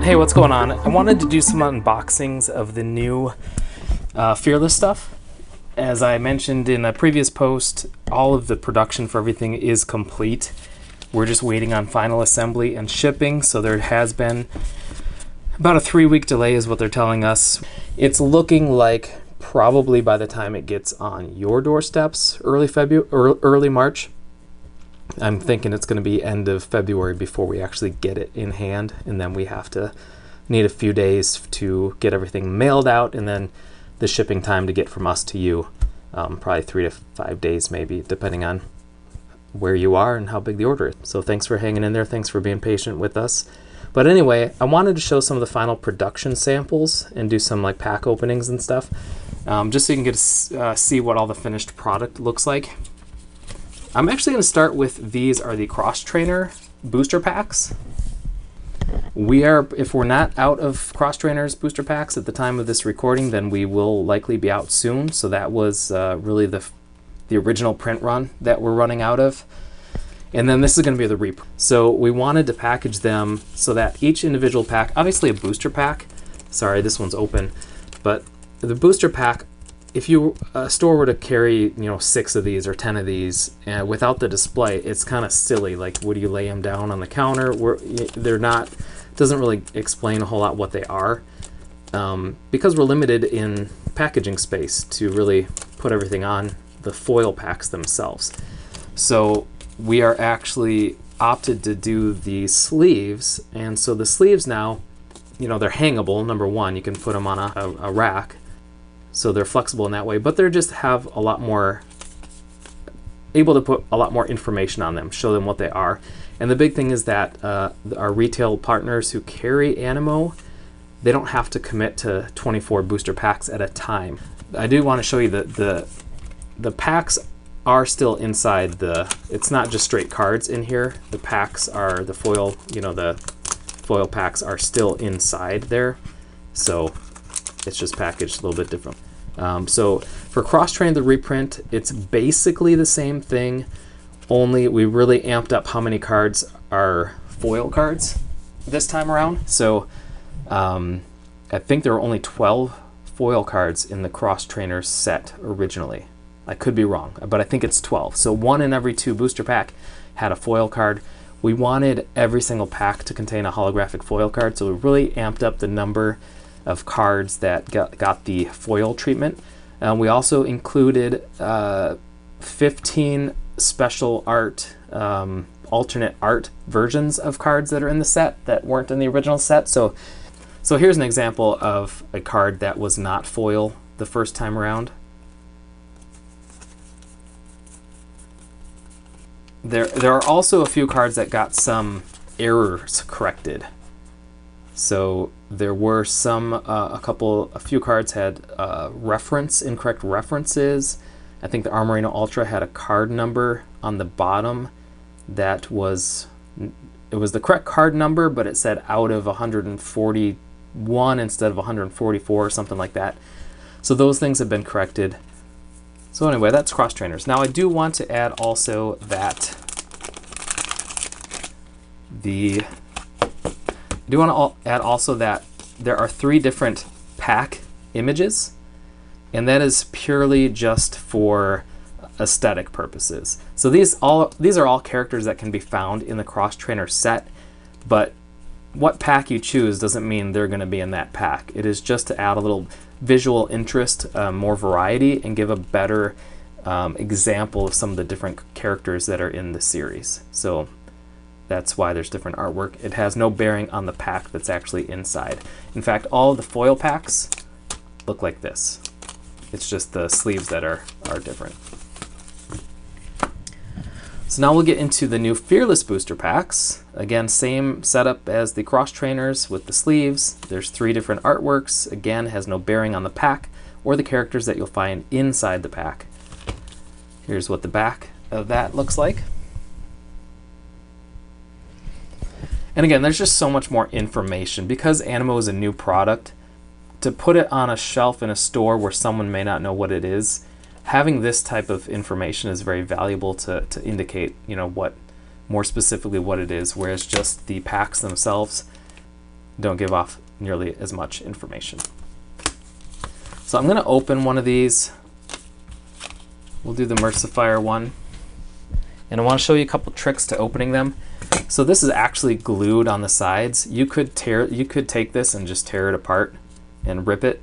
Hey, what's going on? I wanted to do some unboxings of the new Fearless stuff. As I mentioned in a previous post, all of the production for everything is complete. We're just waiting on final assembly and shipping, so there has been about a 3-week delay is what they're telling us. It's looking like probably by the time it gets on your doorsteps, early February or early March. I'm thinking it's going to be end of February before we actually get it in hand, and then we have to need a few days to get everything mailed out, and then the shipping time to get from us to you, probably 3 to 5 days maybe, depending on where you are and how big the order is. So thanks for hanging in there. Thanks for being patient with us. But anyway, I wanted to show some of the final production samples and do some like pack openings and stuff, just so you can get to see what all the finished product looks like. I'm actually going to start with these are the Cross Trainer booster packs. If we're not out of Cross Trainers booster packs at the time of this recording, then we will likely be out soon. So that was really the original print run that we're running out of. And then this is going to be the reprint. So we wanted to package them so that each individual pack, obviously a booster pack, sorry, this one's open, but the booster pack, if a store were to carry 6 of these or 10 of these without the display, it's kind of silly. Like, would you lay them down on the counter? They're not, doesn't really explain a whole lot what they are, because we're limited in packaging space to really put everything on the foil packs themselves. So we are actually opted to do the sleeves, and so the sleeves now, they're hangable. Number one, you can put them on a rack. So they're flexible in that way, but they're just have a lot more, able to put a lot more information on them, show them what they are. And the big thing is that our retail partners who carry Animo, they don't have to commit to 24 booster packs at a time. I do want to show you that the packs are still inside it's not just straight cards in here. The packs are the foil, the foil packs are still inside there. So it's just packaged a little bit different. So for Cross Train, the reprint, it's basically the same thing, only we really amped up how many cards are foil cards this time around. So I think there were only 12 foil cards in the Cross Trainer set originally. I could be wrong, but I think it's 12. So 1 in every 2 booster pack had a foil card. We wanted every single pack to contain a holographic foil card, so we really amped up the number of cards that got the foil treatment. We also included 15 special art, alternate art versions of cards that are in the set that weren't in the original set. So here's an example of a card that was not foil the first time around. There are also a few cards that got some errors corrected. So there were a few cards had incorrect references. I think the Armorino Ultra had a card number on the bottom that was the correct card number, but it said out of 141 instead of 144 or something like that. So those things have been corrected. So anyway, that's Cross Trainers. Now I do want to add also that that there are 3 different pack images, and that is purely just for aesthetic purposes. So these are all characters that can be found in the Cross Trainer set, but what pack you choose doesn't mean they're going to be in that pack. It is just to add a little visual interest, more variety, and give a better example of some of the different characters that are in the series. So that's why there's different artwork. It has no bearing on the pack that's actually inside. In fact, all of the foil packs look like this. It's just the sleeves that are different. So now we'll get into the new Fearless booster packs. Again, same setup as the Cross Trainers with the sleeves. There's 3 different artworks. Again, has no bearing on the pack or the characters that you'll find inside the pack. Here's what the back of that looks like. And again, there's just so much more information. Because Animo is a new product, to put it on a shelf in a store where someone may not know what it is, having this type of information is very valuable to indicate, what more specifically what it is, whereas just the packs themselves, don't give off nearly as much information. So I'm going to open one of these. We'll do the Mercifier one. And I want to show you a couple tricks to opening them. So this is actually glued on the sides. You could take this and just tear it apart and rip it.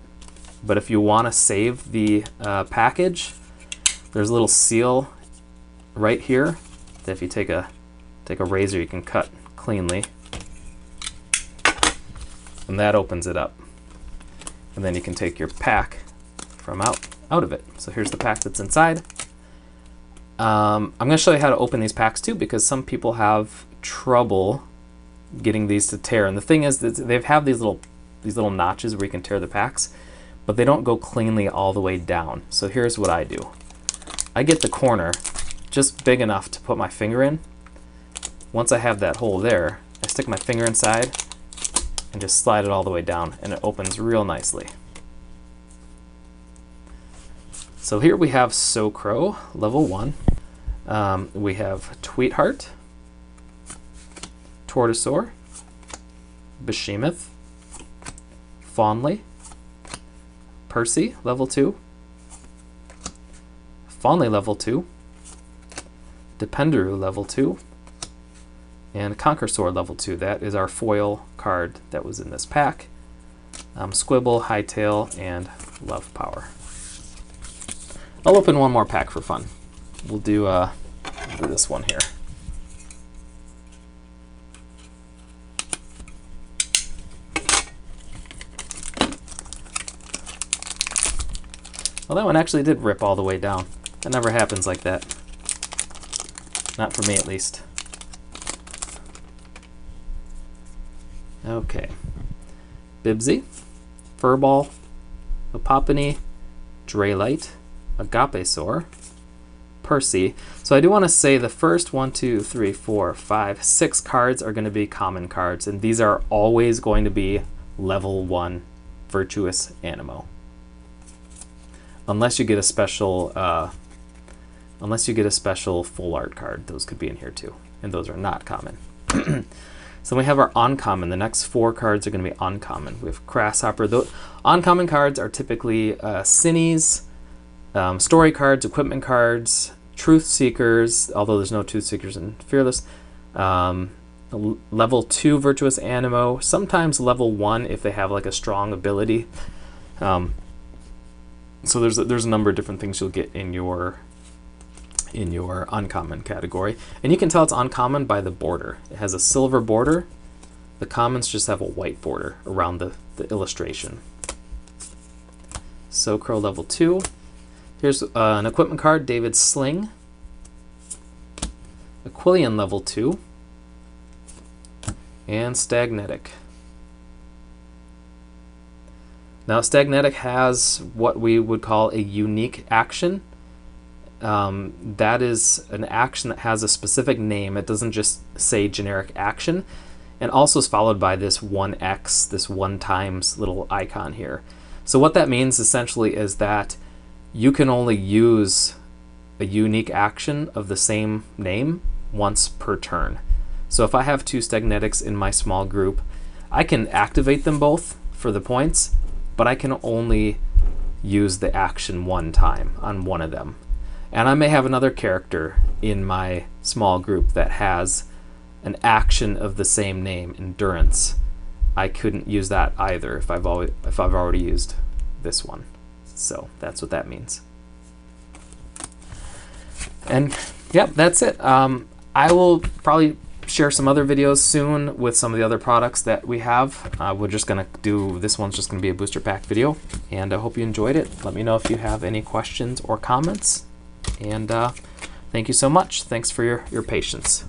But if you want to save the package, there's a little seal right here that if you take a razor, you can cut cleanly. And that opens it up. And then you can take your pack from out of it. So here's the pack that's inside. I'm going to show you how to open these packs too, because some people have trouble getting these to tear. And the thing is that they have these little notches where you can tear the packs, but they don't go cleanly all the way down. So here's what I do. I get the corner just big enough to put my finger in. Once I have that hole there, I stick my finger inside and just slide it all the way down, and it opens real nicely. So here we have Socro, level 1. We have Tweetheart, Tortosaur, Behemoth, Fawnley, Percy, level 2, Fawnley, level 2, Dependeru, level 2, and Conquersaur, level 2. That is our foil card that was in this pack. Squibble, Hightail, and Love Power. I'll open one more pack for fun. We'll do this one here. Well, that one actually did rip all the way down. That never happens like that. Not for me, at least. Okay. Bibsy, Furball, Apopany, Draylite, Agapesaur, Percy. So I do want to say the first 1, 2, 3, 4, 5, 6 cards are going to be common cards, and these are always going to be level 1 Virtuous Animo. Unless you get a special full art card, those could be in here too, and those are not common. So we have our uncommon. The next 4 cards are going to be uncommon. We have Grasshopper. Those uncommon cards are typically Cinnies, story cards, equipment cards, Truth Seekers, although there's no Truth Seekers in Fearless. Level 2 Virtuous Animo, sometimes level 1 if they have like a strong ability. So there's a number of different things you'll get in your uncommon category, and you can tell it's uncommon by the border. It has a silver border. The commons just have a white border around the illustration. Socro, level 2. Here's an equipment card, David's Sling. Aquilian, level 2. And Stagnetic. Now Stagnetic has what we would call a unique action. That is an action that has a specific name. It doesn't just say generic action, and also is followed by this 1x, this 1 times little icon here. So what that means essentially is that you can only use a unique action of the same name once per turn. So if I have 2 Stagnetics in my small group, I can activate them both for the points, but I can only use the action 1 time on one of them. And I may have another character in my small group that has an action of the same name, Endurance. I couldn't use that either if I've already used this one. So that's what that means. And yep, that's it. I will probably share some other videos soon with some of the other products that we have. We're just going to do, this one's just going to be a booster pack video, and I hope you enjoyed it. Let me know if you have any questions or comments, and thank you so much. Thanks for your patience.